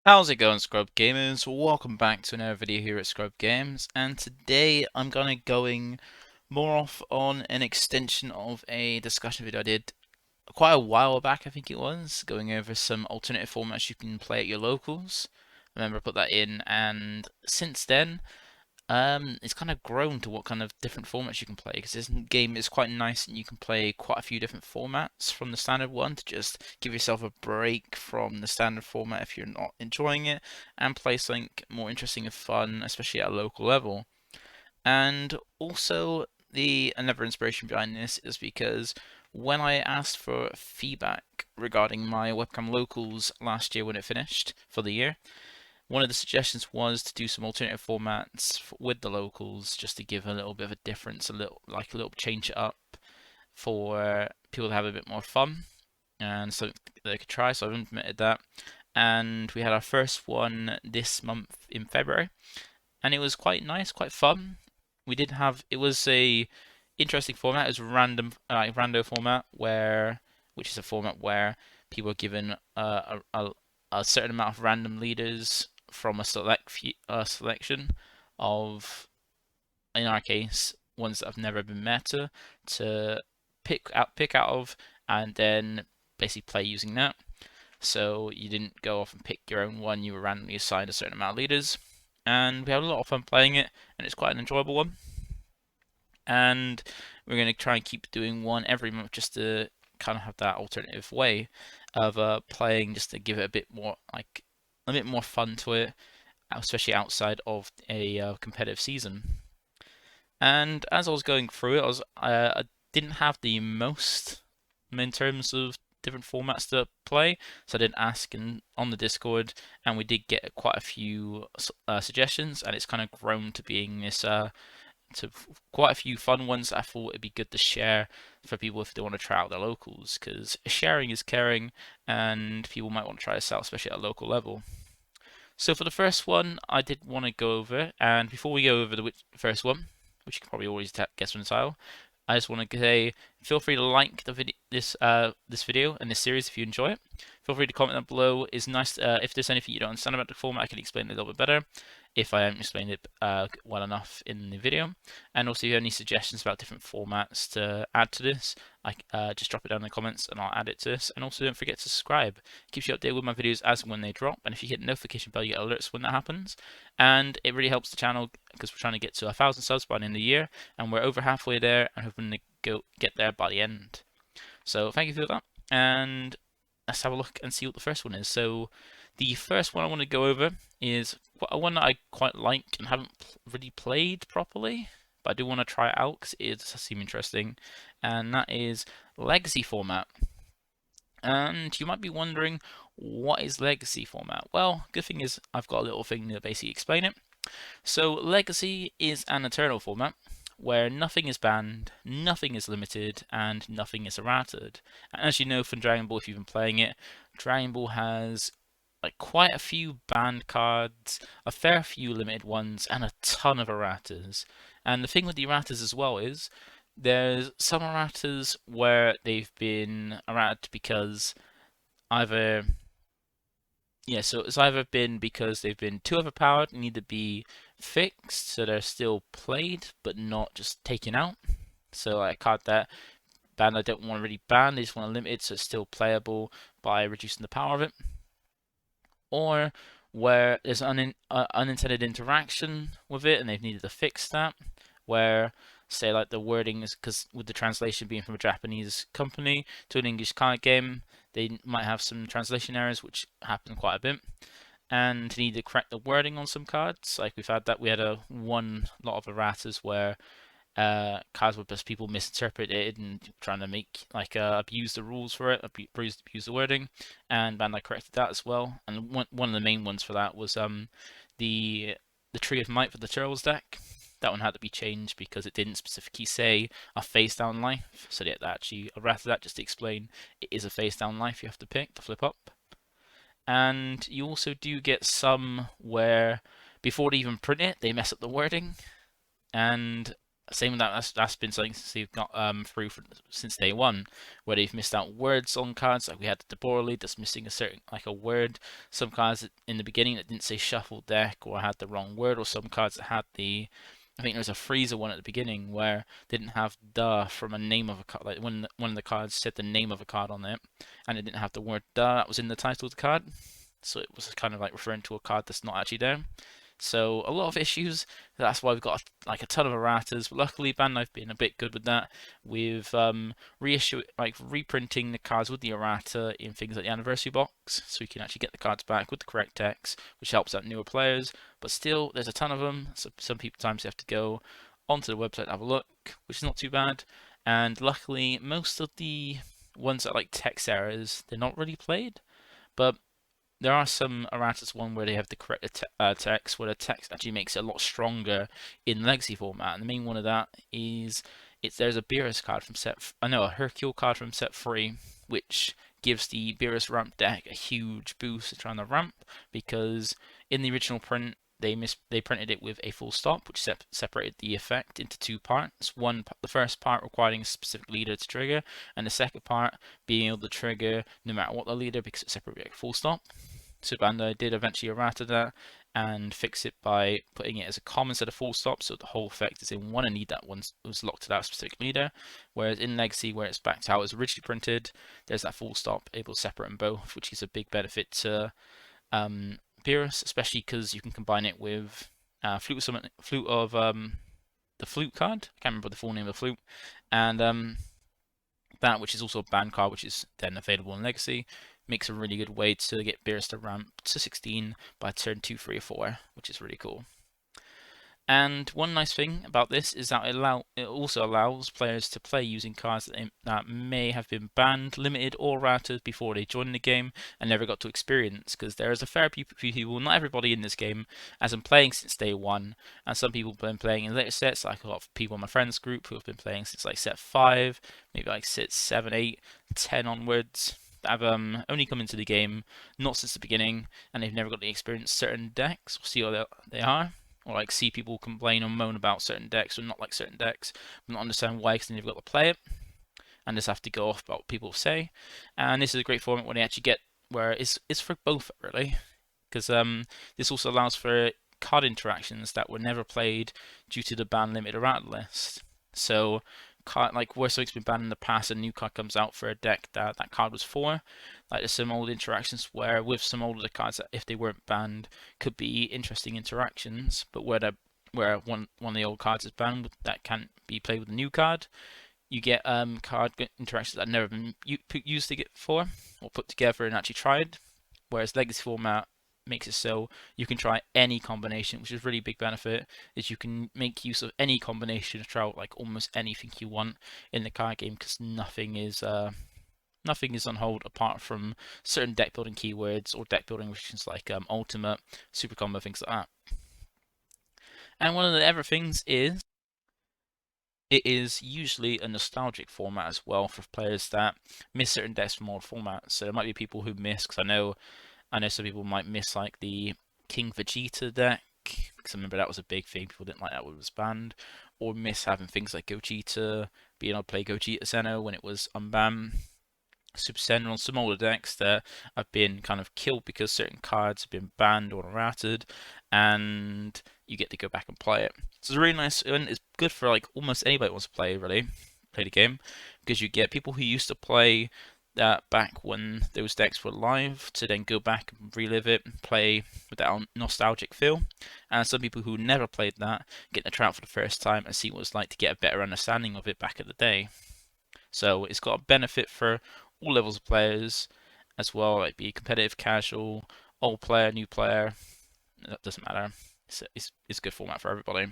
How's it going, Scrub Gamers? Welcome back to another video here at Scrub Games, and today I'm going more off on an extension of a discussion video I did quite a while back, I think it was, going over some alternative formats you can play at your locals. I remember I put that in, and since then, it's kind of grown to what kind of different formats you can play, because this game is quite nice and you can play quite a few different formats from the standard one to just give yourself a break from the standard format if you're not enjoying it and play something more interesting and fun, especially at a local level. And also, the another inspiration behind this is because when I asked for feedback regarding my webcam locals last year when it finished for the year, one of the suggestions was to do some alternative formats with the locals, just to give a little bit of a difference, a little change it up for people to have a bit more fun and something they could try. So I've implemented that, and we had our first one this month in February, and it was quite nice, quite fun. It was a interesting format. It was rando format which is a format where people are given a certain amount of random leaders from a selection of, in our case, ones that have never been meta to pick out of, and then basically play using that. So you didn't go off and pick your own one; you were randomly assigned a certain amount of leaders, and we had a lot of fun playing it, and it's quite an enjoyable one. And we're going to try and keep doing one every month just to kind of have that alternative way of playing, just to give it a bit more fun to it, especially outside of a competitive season. And as I was going through it, I didn't have the most in terms of different formats to play, so I didn't ask on the Discord, and we did get quite a few suggestions, and it's kind of grown to being this to quite a few fun ones that I thought it'd be good to share for people if they want to try out their locals, because sharing is caring, and people might want to try this out, especially at a local level. So for the first one, I did want to go over, and before we go over the first one, which you can probably always guess from the title, I just want to say, feel free to like this video and this series if you enjoy it. Feel free to comment down below. It's nice if there's anything you don't understand about the format, I can explain it a little bit better if I haven't explained it well enough in the video. And also, if you have any suggestions about different formats to add to this, just drop it down in the comments and I'll add it to this. And also, don't forget to subscribe. It keeps you updated with my videos as and when they drop. And if you hit the notification bell, you get alerts when that happens. And it really helps the channel because we're trying to get to 1,000 subs by the end of the year, and we're over halfway there and hoping to get there by the end. So thank you for that, and let's have a look and see what the first one is. So the first one I want to go over is one that I quite like and haven't really played properly, but I do want to try it out because it does seem interesting, and that is Legacy format. And you might be wondering, what is Legacy format? Well, good thing is I've got a little thing to basically explain it. So Legacy is an eternal format where nothing is banned, nothing is limited, and nothing is errata'd. And as you know from Dragon Ball, if you've been playing it, Dragon Ball has quite a few banned cards, a fair few limited ones, and a ton of erratas. And the thing with the erratas as well is there's some erratas where they've been errata'd because either so it's either been because they've been too overpowered and need to be fixed, so they're still played but not just taken out. So a card that banned I don't want to really ban, they just want to limit it so it's still playable by reducing the power of it. Or where there's unintended interaction with it and they've needed to fix that, where say like the wording is, because with the translation being from a Japanese company to an English card game, they might have some translation errors which happen quite a bit, and need to correct the wording on some cards. Like we had a one lot of erratas where cards were just people misinterpreted and trying to make abuse the rules for it, abuse the wording, and Bandai corrected that as well. And one of the main ones for that was the Tree of Might for the Turtles deck. That one had to be changed because it didn't specifically say a face down life, so they had to actually errata that just to explain it is a face down life you have to pick to flip up. And you also do get some where before they even print it, they mess up the wording, and Same with that. That's been something since they've got since day one, where they've missed out words on cards. Like we had the Deborah that's missing a certain like a word. Some cards in the beginning that didn't say shuffle deck or had the wrong word, or some cards that had the I think there was a freezer one at the beginning where they didn't have "the" from a name of a card. Like when one of the cards said the name of a card on it, and it didn't have the word "the" that was in the title of the card, so it was kind of like referring to a card that's not actually there. So a lot of issues. That's why we've got like a ton of erratas. But luckily, Bandai've been a bit good with that. With reprinting the cards with the errata in things like the anniversary box, so you can actually get the cards back with the correct text, which helps out newer players. But still, there's a ton of them. So some people times you have to go onto the website to have a look, which is not too bad. And luckily, most of the ones that are like text errors, they're not really played. But there are some erratas one where they have the correct text, where the text actually makes it a lot stronger in legacy format. And the main one of that is there's a Beerus card from a Hercule card from set 3, which gives the Beerus ramp deck a huge boost to try on the ramp, because in the original print they printed it with a full stop, which separated the effect into two parts. The first part requiring a specific leader to trigger, and the second part being able to trigger no matter what the leader because it separated a full stop. So Bandai did eventually errata that and fix it by putting it as a common instead of full stop, so the whole effect is in one and need that one was locked to that specific leader. Whereas in Legacy, where it's back to how it was originally printed, there's that full stop able to separate them both, which is a big benefit to Beerus, especially because you can combine it with Flute of the Flute card. I can't remember the full name of the Flute, and that, which is also a ban card, which is then available in Legacy, makes a really good way to get Beerus to ramp to 16 by turn 2, 3, or 4, which is really cool. And one nice thing about this is that it also allows players to play using cards that may have been banned, limited, or routed before they joined the game and never got to experience, because there is a fair few people, not everybody in this game, has been playing since day 1, and some people have been playing in later sets, like a lot of people in my friends group who have been playing since like set 5, maybe like set 7, 8, 10 onwards. Have only come into the game not since the beginning, and they've never got to experience certain decks or see what they are, or like see people complain or moan about certain decks or not like certain decks, but not understand why, because they've got to play it and just have to go off about what people say. And this is a great format when they actually get where it's for both really, because this also allows for card interactions that were never played due to the ban limit errata list. So like where something's been banned in the past, a new card comes out for a deck that card was for. Like there's some old interactions where with some older cards that if they weren't banned could be interesting interactions, but where one of the old cards is banned that can't be played with a new card, you get card interactions that have never been used before or put together and actually tried. Whereas Legacy format makes it so you can try any combination, which is a really big benefit, is you can make use of any combination to try out like almost anything you want in the card game, because nothing is on hold apart from certain deck building keywords or deck building restrictions like ultimate, super combo, things like that. And one of the other things is it is usually a nostalgic format as well for players that miss certain decks from old formats. So there might be people who miss, because I know some people might miss like the King Vegeta deck, because I remember that was a big thing. People didn't like that when it was banned, or miss having things like Gogeta, being able to play Gogeta Zeno when it was unbanned. Super Senna on some older decks that have been kind of killed because certain cards have been banned or errated, and you get to go back and play it. So it's really nice, and it's good for like almost anybody who wants to play the game, because you get people who used to play that back when those decks were live to then go back and relive it and play with that nostalgic feel, and some people who never played that get to try out for the first time and see what it's like to get a better understanding of it back in the day. So it's got a benefit for all levels of players as well, like be competitive, casual, old player, new player. That doesn't matter. It's a good format for everybody.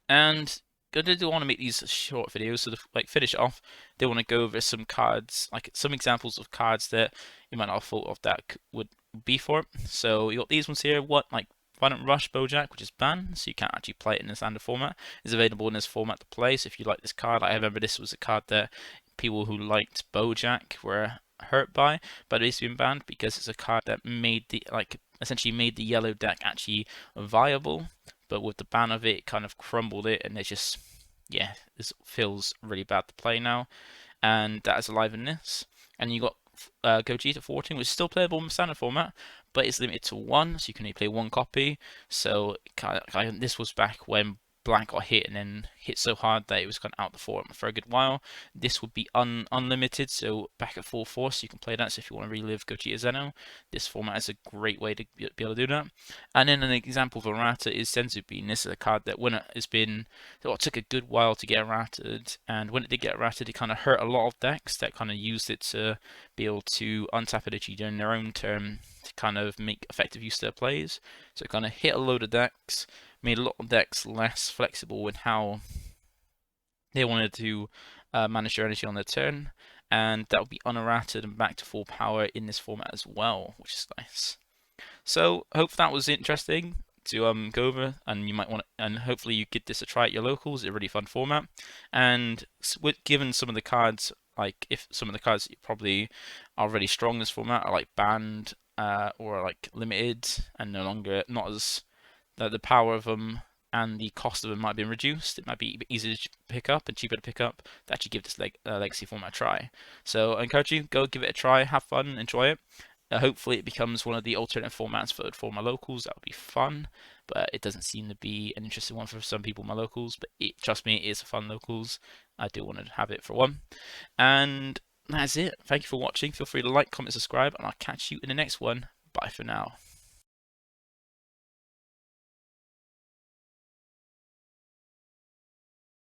And I do want to make these short videos, so to like finish it off, they want to go over some cards, like some examples of cards that you might not have thought of that would be for it. So you got these ones here. Like Violent Rush Bojack, which is banned, so you can't actually play it in the standard format. Is available in this format to play. So if you like this card, I remember this was a card that people who liked Bojack were hurt by, but it's been banned because it's a card that made the essentially made the yellow deck actually viable, but with the ban of it, it kind of crumbled it, and it just, yeah, this feels really bad to play now. And that is alive in this. And you got Gogeta 14, which is still playable in standard format, but it's limited to one, so you can only play one copy. So this was back when Black got hit and then hit so hard that it was kind of out the format for a good while. This would be unlimited, so back at full force, you can play that. So if you want to relive Gogeta Zeno, this format is a great way to be able to do that. And then an example of Errata'd is Senzu Bean. This is a card that when it has been, it took a good while to get Errata'd, and when it did get Errata'd, it kind of hurt a lot of decks that kind of used it to be able to untap energy during their own turn to kind of make effective use of their plays. So it kind of hit a load of decks, made a lot of decks less flexible in how they wanted to manage their energy on their turn, and that will be unerrata'd and back to full power in this format as well, which is nice. So hope that was interesting to go over, and you might want to, and hopefully you get this to try at your locals. It's a really fun format, and given some of the cards, like if some of the cards that you probably are really strong in this format are like banned or like limited and no longer not as the power of them and the cost of them might have been reduced. It might be easier to pick up and cheaper to pick up to actually give this legacy format a try. So I encourage you, go give it a try, have fun, enjoy it. Hopefully it becomes one of the alternative formats for my locals. That would be fun, but it doesn't seem to be an interesting one for some people, my locals. But trust me, it is a fun locals. I do want to have it for one. And that's it. Thank you for watching. Feel free to like, comment, subscribe, and I'll catch you in the next one. Bye for now.